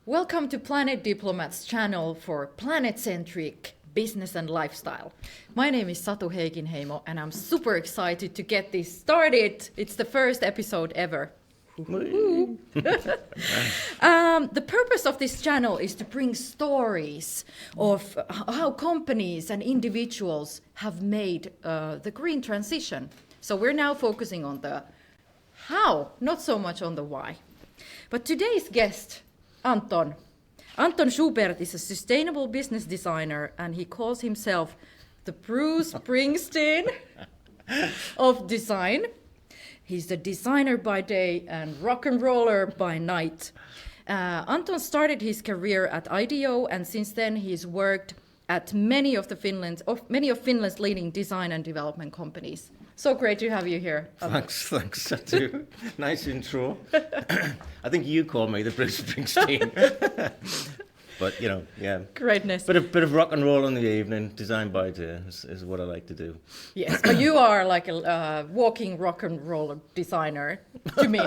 Welcome to Planet Diplomat's channel for planet-centric business and lifestyle. My name is Satu Heikinheimo and I'm super excited to get this started. It's the first episode ever. The purpose of this channel is to bring stories of how companies and individuals have made the green transition. So we're now focusing on the how, not so much on the why. But today's guest, Anton Schubert, is a sustainable business designer, and he calls himself the Bruce Springsteen of design. He's the designer by day and rock and roller by night. Anton started his career at IDEO, and since then he's worked at many of Finland's leading design and development companies. So great to have you here. Thanks, Satu. Nice intro. I think you called me the Bruce Springsteen. But, yeah. Greatness. Bit of rock and roll in the evening, design by day is what I like to do. Yes, but you are like a walking rock and roll designer to me.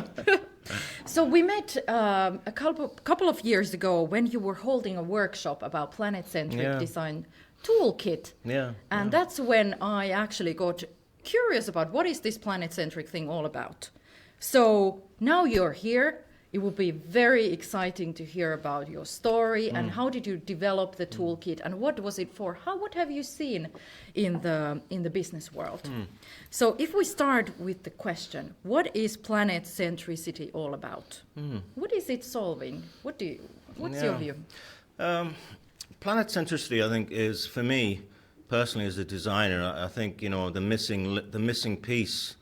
So we met a couple of years ago when you were holding a workshop about planet-centric design toolkit. Yeah. And that's when I actually got curious about what is this planet-centric thing all about. So now you're here. It will be very exciting to hear about your story and how did you develop the toolkit and what was it for? What have you seen in the business world? So if we start with the question, what is planet centricity all about? What is it solving? What's your view? Planet centricity, I think, is, for me personally as a designer, I think the missing piece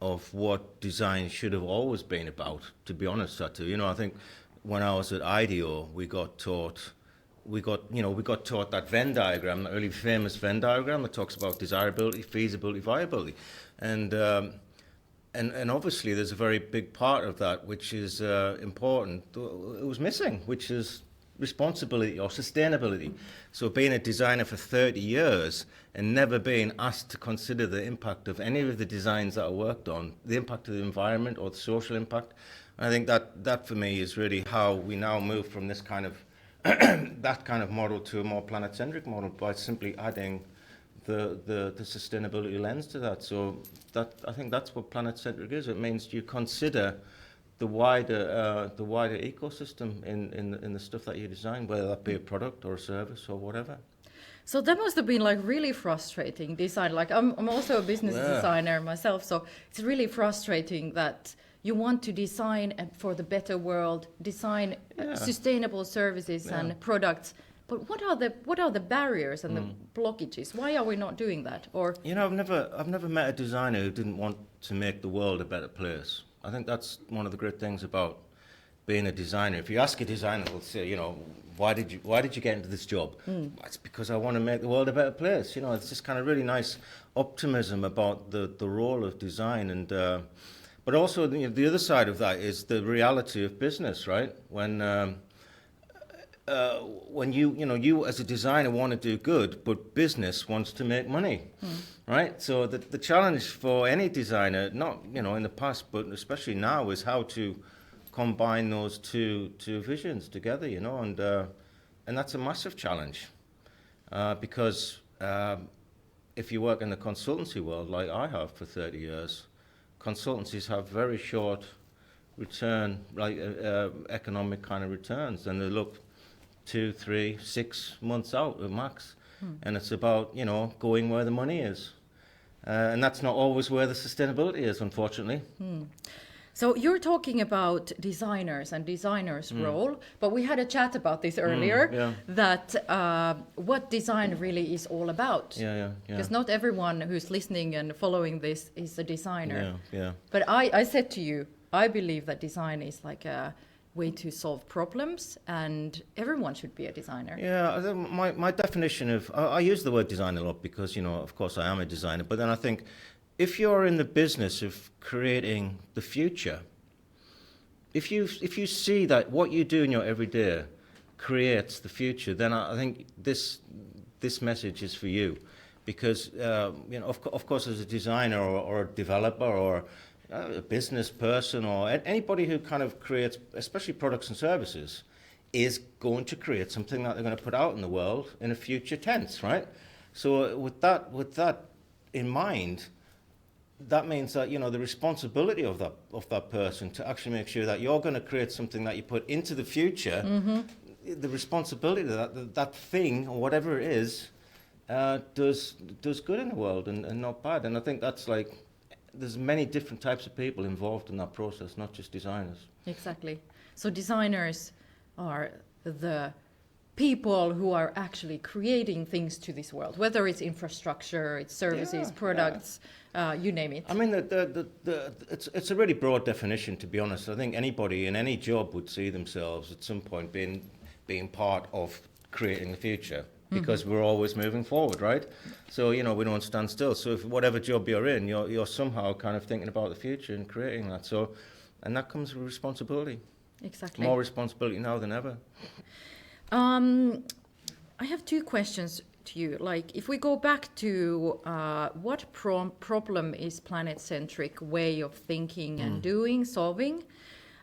of what design should have always been about, to be honest, Satu. I think when I was at IDEO, we got taught that Venn diagram, that really famous Venn diagram that talks about desirability, feasibility, viability. And obviously there's a very big part of that which is important. It was missing, which is responsibility or sustainability. So being a designer for 30 years and never being asked to consider the impact of any of the designs that I worked on, the impact of the environment or the social impact. And I think that for me is really how we now move from this kind of that kind of model to a more planet-centric model by simply adding the sustainability lens to that. So I think that's what planet-centric is. It means you consider the wider ecosystem in the stuff that you design, whether that be a product or a service or whatever. So that must have been like really frustrating design. Like I'm also a business designer myself, so it's really frustrating that you want to design for the better world, design sustainable services and products. But what are the barriers and the blockages? Why are we not doing that? Or I've never met a designer who didn't want to make the world a better place. I think that's one of the great things about being a designer. If you ask a designer, they'll say, why did you get into this job? It's because I want to make the world a better place. It's this kind of really nice optimism about the role of design, and but also the other side of that is the reality of business, right? When you as a designer want to do good, but business wants to make money, right? So the challenge for any designer, not in the past, but especially now, is how to combine those two visions together, and that's a massive challenge, because if you work in the consultancy world like I have for 30 years, consultancies have very short return, economic kind of returns, and they look 2, 3, 6 months out at max. And it's about, going where the money is. And that's not always where the sustainability is, unfortunately. So you're talking about designers and designers' role, but we had a chat about this earlier, that what design really is all about. Because not everyone who's listening and following this is a designer. But I said to you, I believe that design is like a way to solve problems, and everyone should be a designer. Yeah, my definition of, I use the word design a lot because, of course I am a designer, but then I think if you're in the business of creating the future, if you see that what you do in your everyday creates the future, then I think this message is for you, because of course as a designer or a developer or a business person or anybody who kind of creates, especially products and services, is going to create something that they're going to put out in the world in a future tense, right? So with that in mind, that means that, you know, the responsibility of that person to actually make sure that you're going to create something that you put into the future, the responsibility that that thing or whatever it is does good in the world and not bad. And I think that's like, there's many different types of people involved in that process, not just designers. Exactly. So designers are the people who are actually creating things to this world, whether it's infrastructure, it's services, products, you name it. I mean, it's a really broad definition, to be honest. I think anybody in any job would see themselves at some point being part of creating the future, because we're always moving forward, right? So, you know, we don't stand still. So if whatever job you're in, you're somehow kind of thinking about the future and creating that. So, and that comes with responsibility. Exactly. More responsibility now than ever. I have two questions to you. Like, if we go back to what problem is planet-centric way of thinking and solving,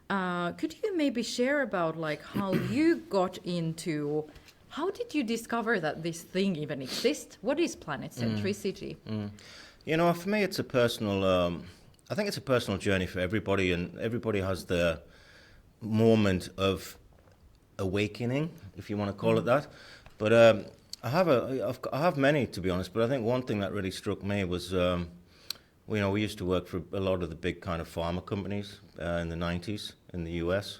could you maybe share about like how you got into, how did you discover that this thing even exists? What is planet-centricity? You know, for me, it's a personal, I think it's a personal journey for everybody, and everybody has their moment of awakening, if you want to call it that. But I have many, to be honest. But I think one thing that really struck me was, you know, we used to work for a lot of the big kind of pharma companies in the 90s in the US,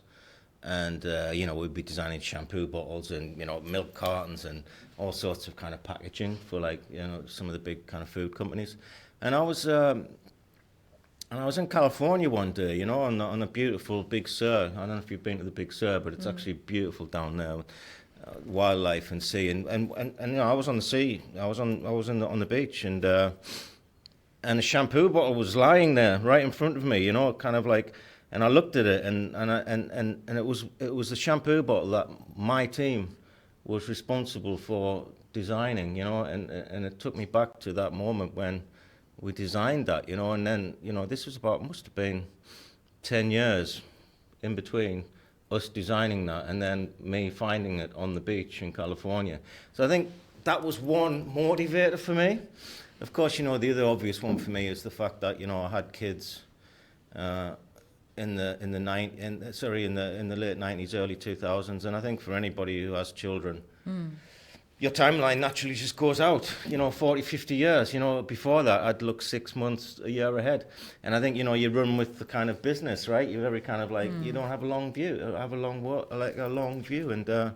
and you know, we'd be designing shampoo bottles and, you know, milk cartons and all sorts of kind of packaging for, like, you know, some of the big kind of food companies. And I was in California one day, you know, on a beautiful Big Sur. I don't know if you've been to the Big Sur, but it's actually beautiful down there, wildlife and sea. And you know, I was on the sea. I was on the beach, and a shampoo bottle was lying there right in front of me, you know, kind of like. And I looked at it, and it was the shampoo bottle that my team was responsible for designing, you know, and it took me back to that moment when we designed that, you know. And then, you know, this was must have been 10 years in between us designing that and then me finding it on the beach in California. So I think that was one motivator for me. Of course, you know, the other obvious one for me is the fact that, you know, I had kids in the late 90s, early 2000s, and I think for anybody who has children, your timeline naturally just goes out, you know, 40, 50 years. You know, before that, I'd look 6 months, a year ahead. And I think, you know, you run with the kind of business, right? You're very kind of like, you don't have a long view, have a long view. And the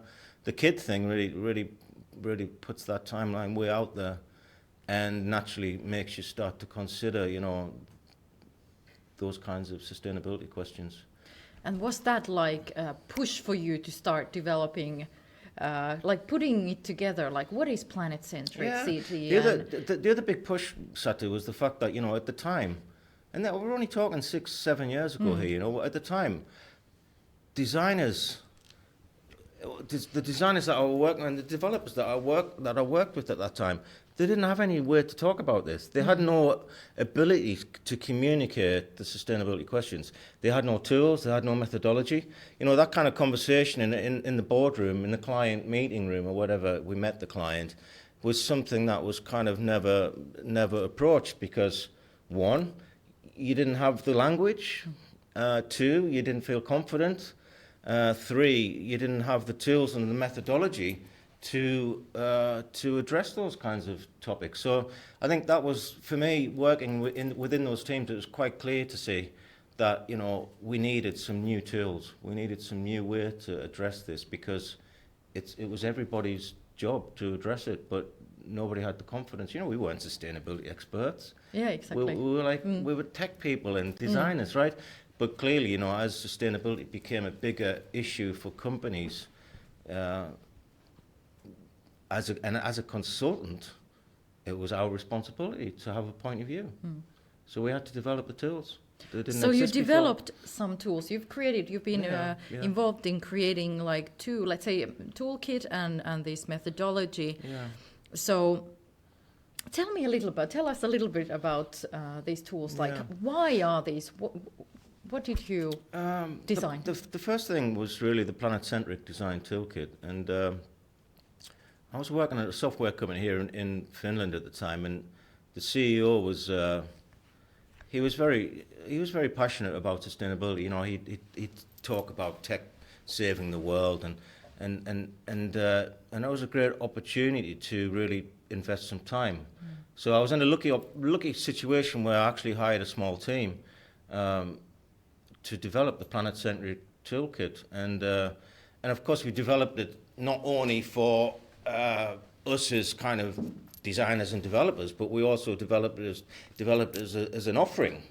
kid thing really puts that timeline way out there and naturally makes you start to consider, you know, those kinds of sustainability questions. And was that like a push for you to start developing, like putting it together, like what is planet-centricity? Yeah. The other big push, Satu, was the fact that, you know, at the time, and we're only talking 6-7 years ago here, you know, at the time, the designers that I was working and the developers that I worked with at that time, they didn't have any way to talk about this. They had no ability to communicate the sustainability questions. They had no tools, they had no methodology. You know, that kind of conversation in the boardroom, in the client meeting room or whatever we met the client, was something that was kind of never approached because, one, you didn't have the language, two, you didn't feel confident, three, you didn't have the tools and the methodology to address those kinds of topics. So I think that was, for me, working within those teams, it was quite clear to see that, you know, we needed some new tools. We needed some new way to address this because it was everybody's job to address it, but nobody had the confidence. You know, we weren't sustainability experts. Yeah, exactly. We were like, we were tech people and designers, right? But clearly, you know, as sustainability became a bigger issue for companies, as a consultant, it was our responsibility to have a point of view. So we had to develop the tools. So you developed some tools. You've been involved in creating like let's say, toolkit and this methodology. Yeah. So tell us a little bit about these tools. Like, why are these? What did you design? The first thing was really the planet-centric design toolkit, and I was working at a software company here in Finland at the time, and the CEO was he was very passionate about sustainability. You know, he'd talk about tech saving the world, and it was a great opportunity to really invest some time. So I was in a lucky situation where I actually hired a small team to develop the planet-centric toolkit, and of course we developed it not only for us as kind of designers and developers, but we also developed it as an offering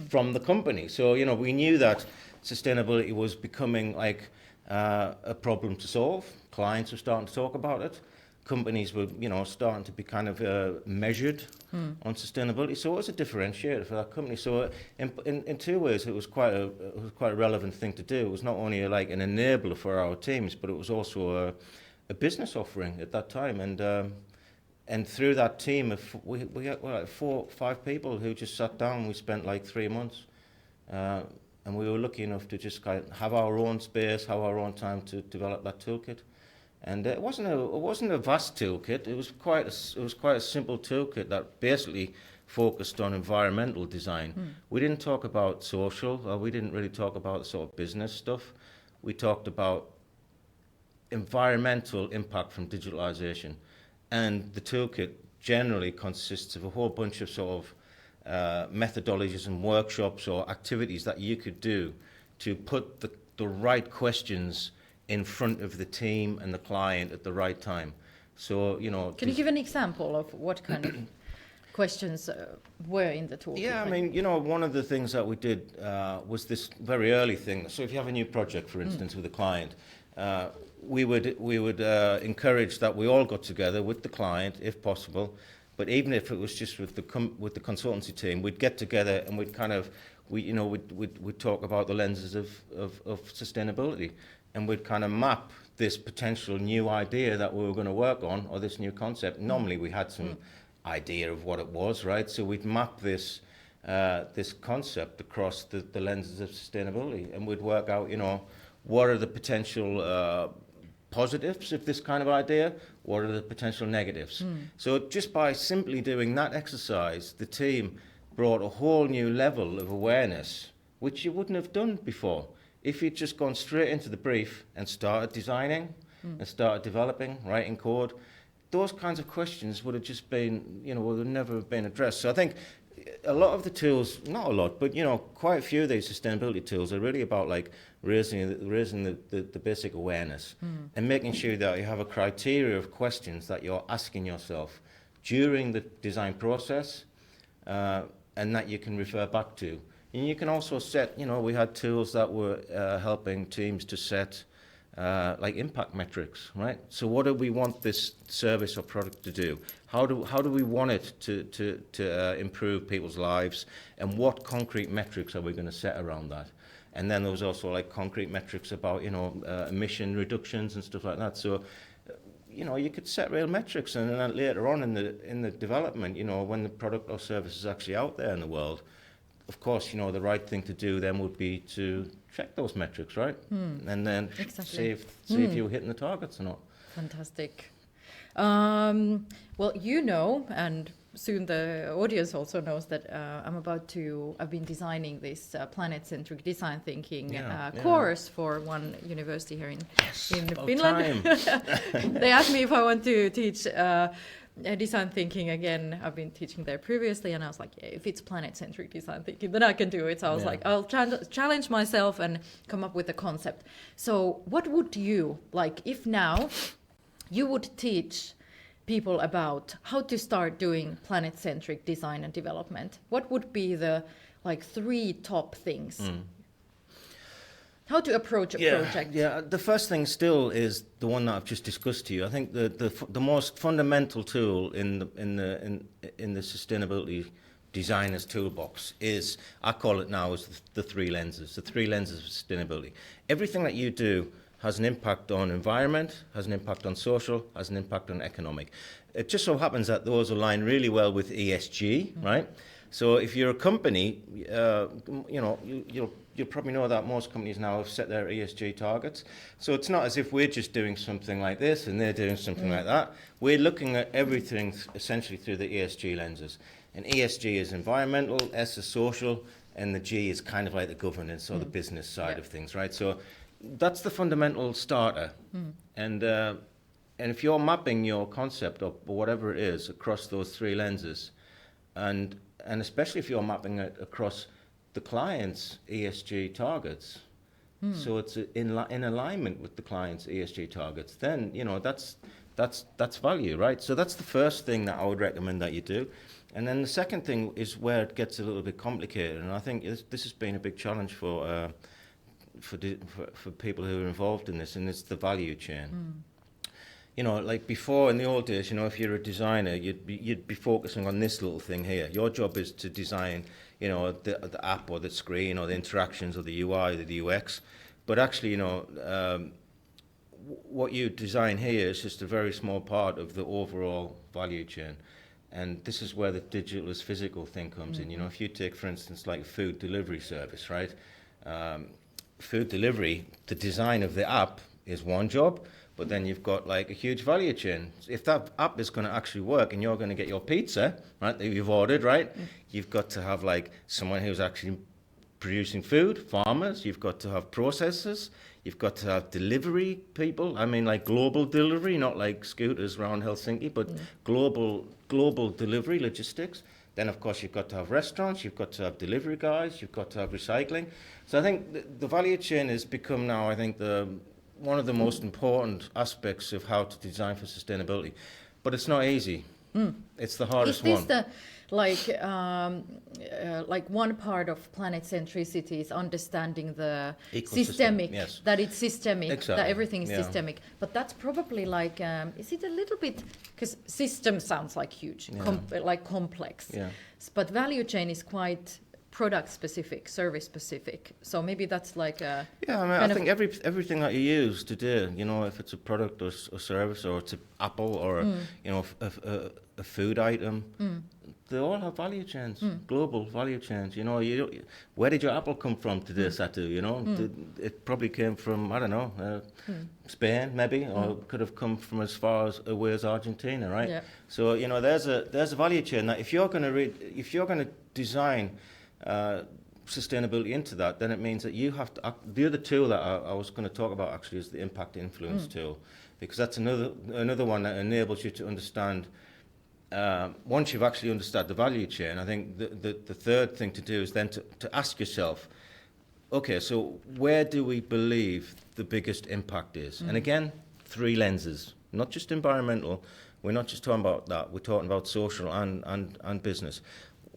from the company. So you know, we knew that sustainability was becoming like a problem to solve. Clients were starting to talk about it. Companies were, you know, starting to be kind of measured on sustainability. So it was a differentiator for that company. So in two ways, it was quite a relevant thing to do. It was not only like an enabler for our teams, but it was also a business offering at that time. And through that team, we got like 4 or 5 people who just sat down. We spent like 3 months, and we were lucky enough to just kind of have our own space, have our own time to develop that toolkit. And it wasn't a vast toolkit. It was quite a simple toolkit that basically focused on environmental design. We didn't talk about social. We didn't really talk about sort of business stuff. We talked about environmental impact from digitalization. And the toolkit generally consists of a whole bunch of sort of methodologies and workshops or activities that you could do to put the right questions in front of the team and the client at the right time. So, you know... Can you give an example of what kind of questions were in the toolkit? Yeah, I mean, you know, one of the things that we did was this very early thing. So if you have a new project, for instance, with a client, we would encourage that we all got together with the client, if possible. But even if it was just with the consultancy team, we'd get together and we'd kind of, we'd talk about the lenses of sustainability. And we'd kind of map this potential new idea that we were going to work on, or this new concept. Normally we had some idea of what it was, right? So we'd map this concept across the lenses of sustainability, and we'd work out, you know, what are the potential positives of this kind of idea, what are the potential negatives. So just by simply doing that exercise, the team brought a whole new level of awareness, which you wouldn't have done before. If you'd just gone straight into the brief and started designing and started developing, writing code, those kinds of questions would have just been, you know, would have never been addressed. So I think a lot of the tools, not a lot, but, you know, quite a few of these sustainability tools are really about like raising the basic awareness and making sure that you have a criteria of questions that you're asking yourself during the design process and that you can refer back to. And you can also set, you know, we had tools that were helping teams to set like impact metrics, right? So what do we want this service or product to do? How do we want it to improve people's lives? And what concrete metrics are we going to set around that? And then there was also like concrete metrics about, you know, emission reductions and stuff like that. So, you know, you could set real metrics, and then later on in the development, you know, when the product or service is actually out there in the world, of course, you know, the right thing to do then would be to check those metrics, right? And then see if you're hitting the targets or not. Fantastic. Well, you know, and soon the audience also knows that I've been designing this planet-centric design thinking course for one university here in Finland. They asked me if I want to teach design thinking again. I've been teaching there previously, and I was like, yeah, if it's planet-centric design thinking, then I can do it. So I was like, I'll challenge myself and come up with a concept. So what would you, like, if now you would teach people about how to start doing planet-centric design and development, what would be the, like, 3 top things? How to approach a project? Yeah, the first thing still is the one that I've just discussed to you. I think the most fundamental tool in the sustainability designer's toolbox is, I call it now, is the 3 lenses. The 3 lenses of sustainability. Everything that you do has an impact on environment, has an impact on social, has an impact on economic. It just so happens that those align really well with ESG, right? So if you're a company, you know, you'll you'll probably know that most companies now have set their ESG targets. So it's not as if we're just doing something like this and they're doing something like that. We're looking at everything essentially through the ESG lenses. And ESG is environmental, S is social, and the G is kind of like the governance or the business side of things, right? So that's the fundamental starter. And if you're mapping your concept or whatever it is across those three lenses, and especially if you're mapping it across the client's ESG targets, so it's in alignment with the client's ESG targets, then that's value, right? So that's the first thing that I would recommend that you do. And then the second thing is where it gets a little bit complicated, and I think this has been a big challenge for people who are involved in this, and it's the value chain. Like before in the old days, if you're a designer, you'd be focusing on this little thing here. Your job is to design, the app or the screen or the interactions or the UI or the UX. But actually, what you design here is just a very small part of the overall value chain. And this is where the digital is physical thing comes in. If you take, for instance, like a food delivery service, right? Food delivery, the design of the app is one job, but then you've got like a huge value chain. If that app is going to actually work and you're going to get your pizza, right, that you've ordered, right, you've got to have like someone who's actually producing food, farmers, you've got to have processors, you've got to have delivery people. I mean, like global delivery, not like scooters around Helsinki, but global delivery logistics. Then, of course, you've got to have restaurants, you've got to have delivery guys, you've got to have recycling. So I think the value chain has become now, I think, one of the most important aspects of how to design for sustainability. But it's not easy. It's the hardest one. Is this like one part of planet centricity is understanding the systemic, that it's systemic, exactly. That everything is systemic. But that's probably like, is it a little bit, because system sounds like huge, like complex. Yeah. But value chain is quite product specific, service specific. So maybe that's like a... Yeah, I think everything that you use today, if it's a product or service or it's an Apple or a food item, they all have value chains, global value chains. Where did your apple come from today, Satu? It probably came from, I don't know, Spain maybe, or it could have come from as far away as Argentina, right? Yeah. So there's a value chain that if you're going to design sustainability into that, then it means that you have to. The other tool that I was going to talk about actually is the impact influence tool, because that's another one that enables you to understand. Once you've actually understood the value chain, I think the third thing to do is then to ask yourself, okay, so where do we believe the biggest impact is? And again, three lenses, not just environmental. We're not just talking about that. We're talking about social and business.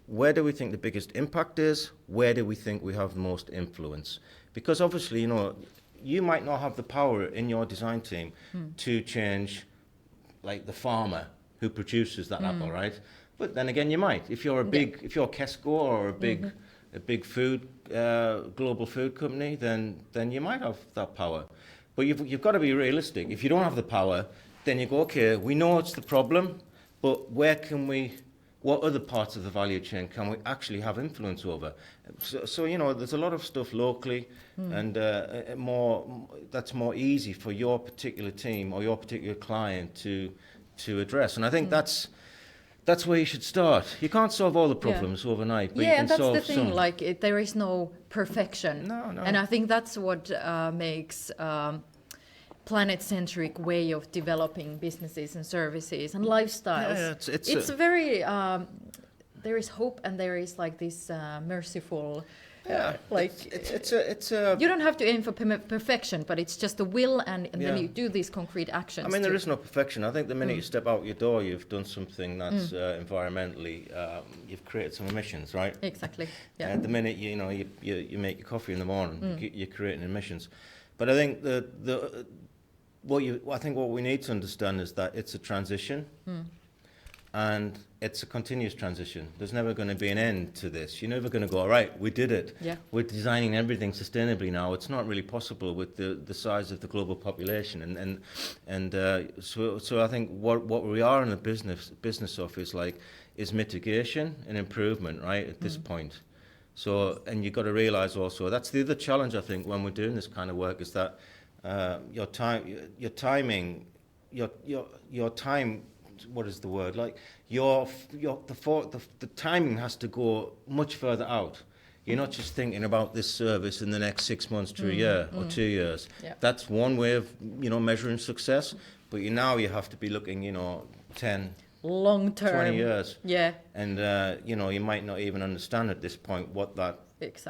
Where do we think the biggest impact is? Where do we think we have the most influence? Because obviously, you might not have the power in your design team to change, like the farmer who produces that apple, right? But then again, you might. If you're if you're Kesco or a big food global food company, then you might have that power. But you've got to be realistic. If you don't have the power, then you go, okay, we know it's the problem, but what other parts of the value chain can we actually have influence over? So there's a lot of stuff locally, and that's more easy for your particular team or your particular client to address. And I think that's where you should start. You can't solve all the problems overnight, but you can solve some. Yeah, that's the thing. Like there is no perfection. No. And I think that's what makes planet-centric way of developing businesses and services and lifestyles. Yeah, it's very there is hope and there is like this merciful. It's you don't have to aim for perfection, but it's just a will, and then you do these concrete actions. I mean, there is no perfection. I think the minute you step out your door, you've done something that's environmentally, you've created some emissions, right? Exactly. Yeah. The minute you make your coffee in the morning, you're creating emissions. But I think what we need to understand is that it's a transition, and it's a continuous transition. There's never going to be an end to this. You're never going to go, all right, we did it. Yeah. We're designing everything sustainably now. It's not really possible with the size of the global population. So I think what we are in the business of is mitigation and improvement, right, at this point. So, and you've got to realize also, that's the other challenge, I think, when we're doing this kind of work, is that your timing, your time, what is the word? Like the timing has to go much further out. You're not just thinking about this service in the next 6 months to a year or 2 years. Yeah. That's one way of, measuring success. But you have to be looking, 10, long term, 20 years. Yeah. And, you might not even understand at this point what that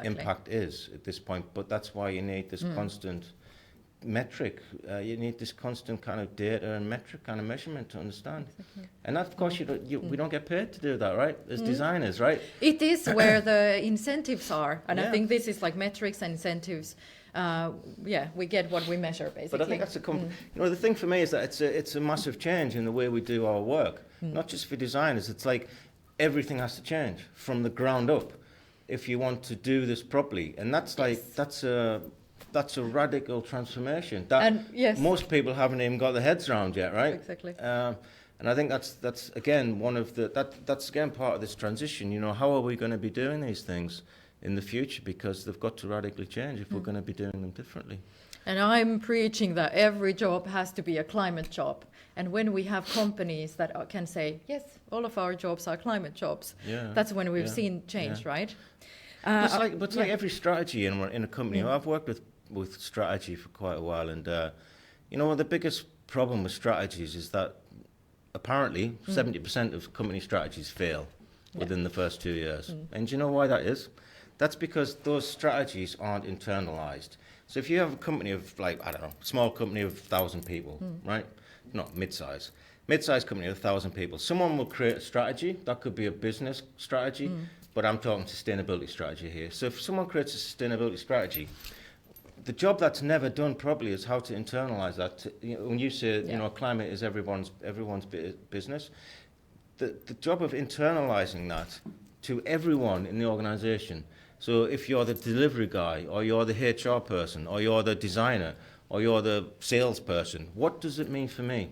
impact is at this point. But that's why you need this constant metric. You need this constant kind of data and metric kind of measurement to understand. Exactly. And that, of course, we don't get paid to do that, right? As designers, right? It is where the incentives are. And I think this is like metrics and incentives. We get what we measure, basically. But I think that's the thing for me is that it's a massive change in the way we do our work. Not just for designers. It's like everything has to change from the ground up if you want to do this properly. And that's that's a radical transformation that most people haven't even got their heads around yet, right? Exactly. And I think that's again that's again part of this transition. How are we going to be doing these things in the future? Because they've got to radically change if we're going to be doing them differently. And I'm preaching that every job has to be a climate job. And when we have companies that can say, yes, all of our jobs are climate jobs, that's when we've seen change, right? It's like every strategy in a company. I've worked with strategy for quite a while, and the biggest problem with strategies is that apparently 70% of company strategies fail within the first 2 years. And do you know why that is? That's because those strategies aren't internalized. So if you have a company of small company of 1,000 people, right? Not mid-size company of 1,000 people. Someone will create a strategy. That could be a business strategy, but I'm talking sustainability strategy here. So if someone creates a sustainability strategy, the job that's never done properly is how to internalize that. When you say, climate is everyone's business, the job of internalizing that to everyone in the organization. So if you're the delivery guy, or you're the HR person, or you're the designer, or you're the salesperson, what does it mean for me?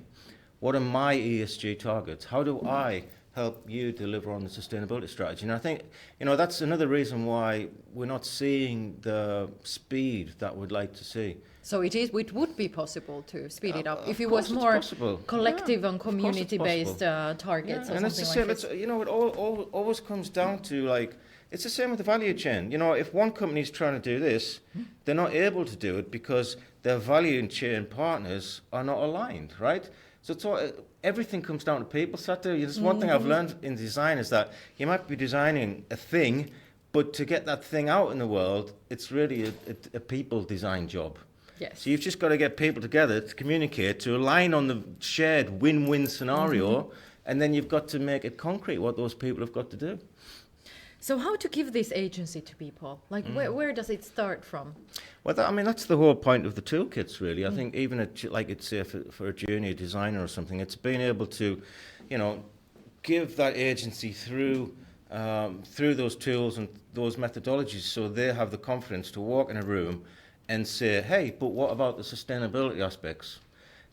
What are my ESG targets? How do I help you deliver on the sustainability strategy? And I think, that's another reason why we're not seeing the speed that we'd like to see. So it would be possible to speed it up if it was more collective and community-based targets or something like this. It always comes down to it's the same with the value chain. If one company is trying to do this, they're not able to do it because their value chain partners are not aligned, right? So everything comes down to people. There's one thing I've learned in design is that you might be designing a thing, but to get that thing out in the world, it's really a people design job. Yes. So you've just got to get people together to communicate, to align on the shared win-win scenario, and then you've got to make it concrete what those people have got to do. So how to give this agency to people? Where does it start from? Well, that's the whole point of the toolkits, really. I think even for a junior designer or something, it's being able to, give that agency through those tools and those methodologies, so they have the confidence to walk in a room and say, hey, but what about the sustainability aspects?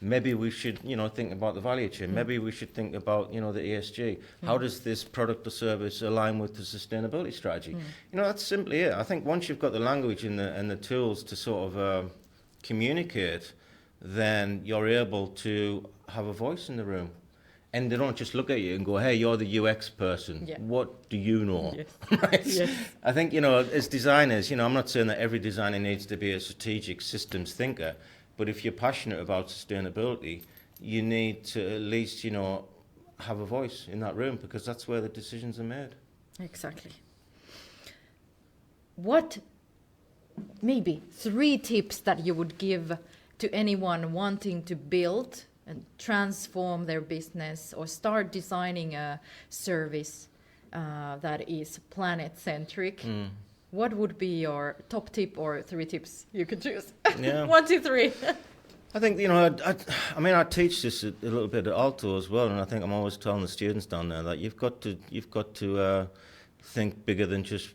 Maybe we should, think about the value chain. Maybe we should think about, the ESG. How does this product or service align with the sustainability strategy? That's simply it. I think once you've got the language and the tools to sort of communicate, then you're able to have a voice in the room. And they don't just look at you and go, hey, you're the UX person. Yeah. What do you know? Yes. Right? Yes. I think, as designers, I'm not saying that every designer needs to be a strategic systems thinker. But if you're passionate about sustainability, you need to at least, have a voice in that room, because that's where the decisions are made. Exactly. What maybe 3 tips that you would give to anyone wanting to build and transform their business or start designing a service that is planet-centric? What would be your top tip or 3 tips you could choose? Yeah. 1, 2, 3. I think, I teach this a little bit at Alto as well, and I think I'm always telling the students down there that you've got to think bigger than just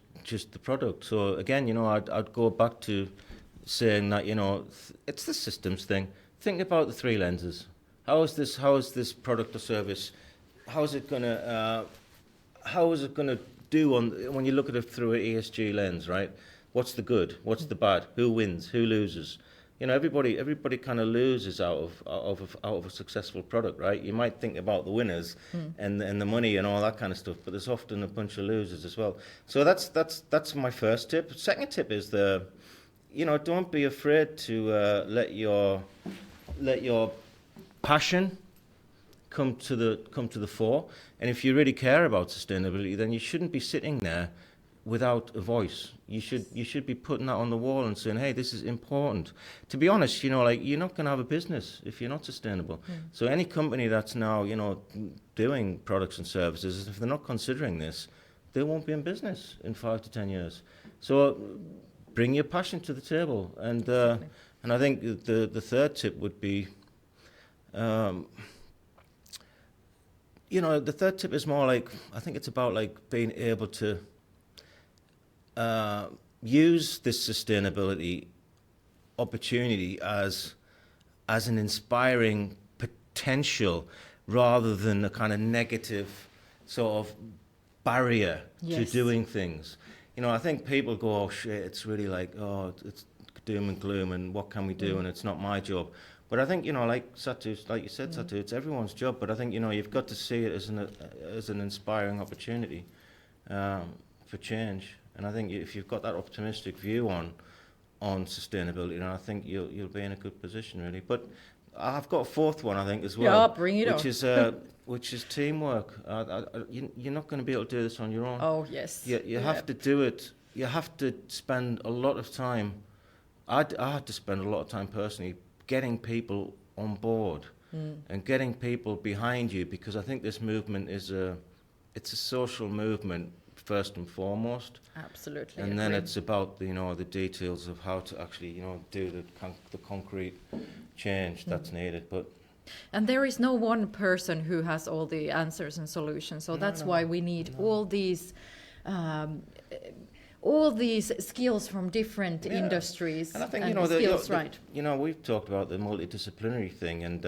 the product. So again, I'd go back to saying that, it's the systems thing. Think about the 3 lenses. How is this product or service? How is it going to do when you look at it through an ESG lens, right? What's the good? What's the bad? Who wins? Who loses? You know, everybody kind of loses out of a successful product, right? You might think about the winners and the money and all that kind of stuff, but there's often a bunch of losers as well. So that's my first tip. Second tip is don't be afraid to let your passion come to the fore. And if you really care about sustainability, then you shouldn't be sitting there without a voice. You should be putting that on the wall and saying, hey, this is important. To be honest, you're not going to have a business if you're not sustainable. So any company that's now, doing products and services, if they're not considering this, they won't be in business in 5 to 10 years. So bring your passion to the table. And I think the third tip would be, the third tip is more like, I think it's about like being able to use this sustainability opportunity as an inspiring potential rather than a kind of negative sort of barrier to doing things. I think people go, oh shit, it's really like, oh, it's doom and gloom and what can we do and it's not my job. But I think, like you said, Satu, it's everyone's job. But I think, you've got to see it as an inspiring opportunity for change. And I think if you've got that optimistic view on sustainability, I think you'll be in a good position, really. But I've got a fourth one, I think, as well. Yeah, bring it on. Which is teamwork. You're not going to be able to do this on your own. Oh, yes. You have to do it. You have to spend a lot of time. I had to spend a lot of time personally getting people on board and getting people behind you, because I think this movement it's a social movement first and foremost. Absolutely. And then it's about the details of how to actually do the concrete change that's needed. And there is no one person who has all the answers and solutions. So that's why we need all these skills from different industries. And I think we've talked about the multidisciplinary thing, and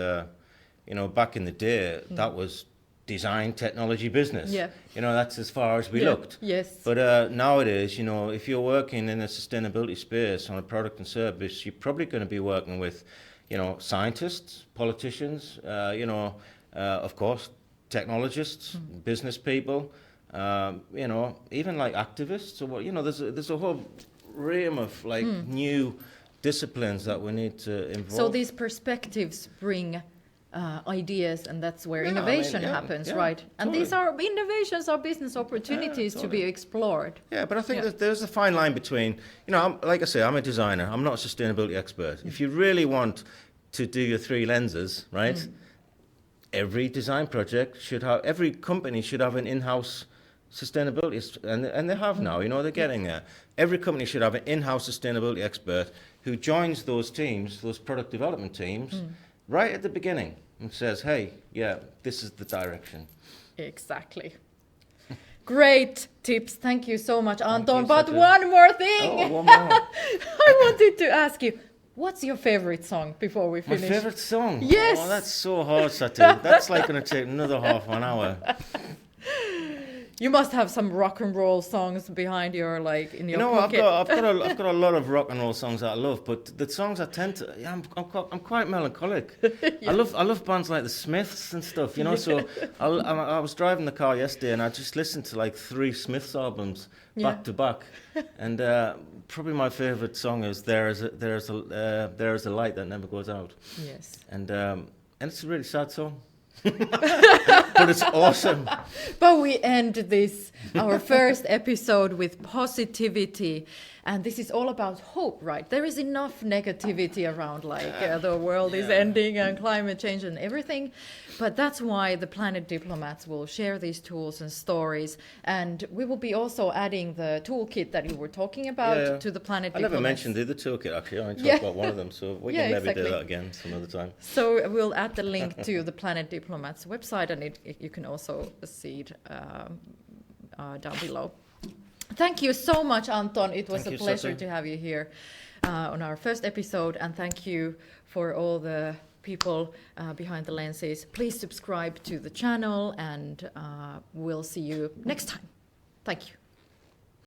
back in the day that was design, technology, business. Yeah. That's as far as we looked. Yes. But nowadays, if you're working in a sustainability space on a product and service, you're probably going to be working with scientists, politicians, of course, technologists, business people, even like activists. Or there's a whole realm of new disciplines that we need to involve. So these perspectives bring ideas, and that's where innovation happens, right? And these innovations are business opportunities to be explored. Yeah, but I think that there's a fine line between, like I say, I'm a designer. I'm not a sustainability expert. If you really want to do your 3 lenses, right? Every design project every company should have an in-house sustainability, and they have now. They're getting there. Every company should have an in-house sustainability expert who joins those teams, those product development teams, right at the beginning, and says, hey, this is the direction. Exactly. Great tips. Thank you so much, Anton. But one more thing. Oh, one more. I wanted to ask you, what's your favorite song before we finish? My favorite song? Yes. Oh, that's so hard, Satu. That's like going to take another half an hour. You must have some rock and roll songs behind your in your pocket. I've got a lot of rock and roll songs that I love, but the songs I tend to, I'm quite melancholic. I love bands like the Smiths and stuff, So I was driving the car yesterday and I just listened to 3 Smiths albums back to back, and probably my favorite song is "There Is a Light That Never Goes Out." Yes, and it's a really sad song. But it's awesome. But we end our first episode with positivity, and this is all about hope, right? There is enough negativity around, the world is ending and climate change and everything, but that's why the Planet Diplomats will share these tools and stories, and we will be also adding the toolkit that you were talking about to the Planet Diplomats. I never mentioned the toolkit, actually. I only talked about one of them, so we can maybe do that again some other time. So we'll add the link to the Planet Diplomats website, and you can also see it down below. Thank you so much, Anton. It was a pleasure to have you here on our first episode, and thank you for all the people behind the lenses. Please subscribe to the channel, and we'll see you next time. Thank you.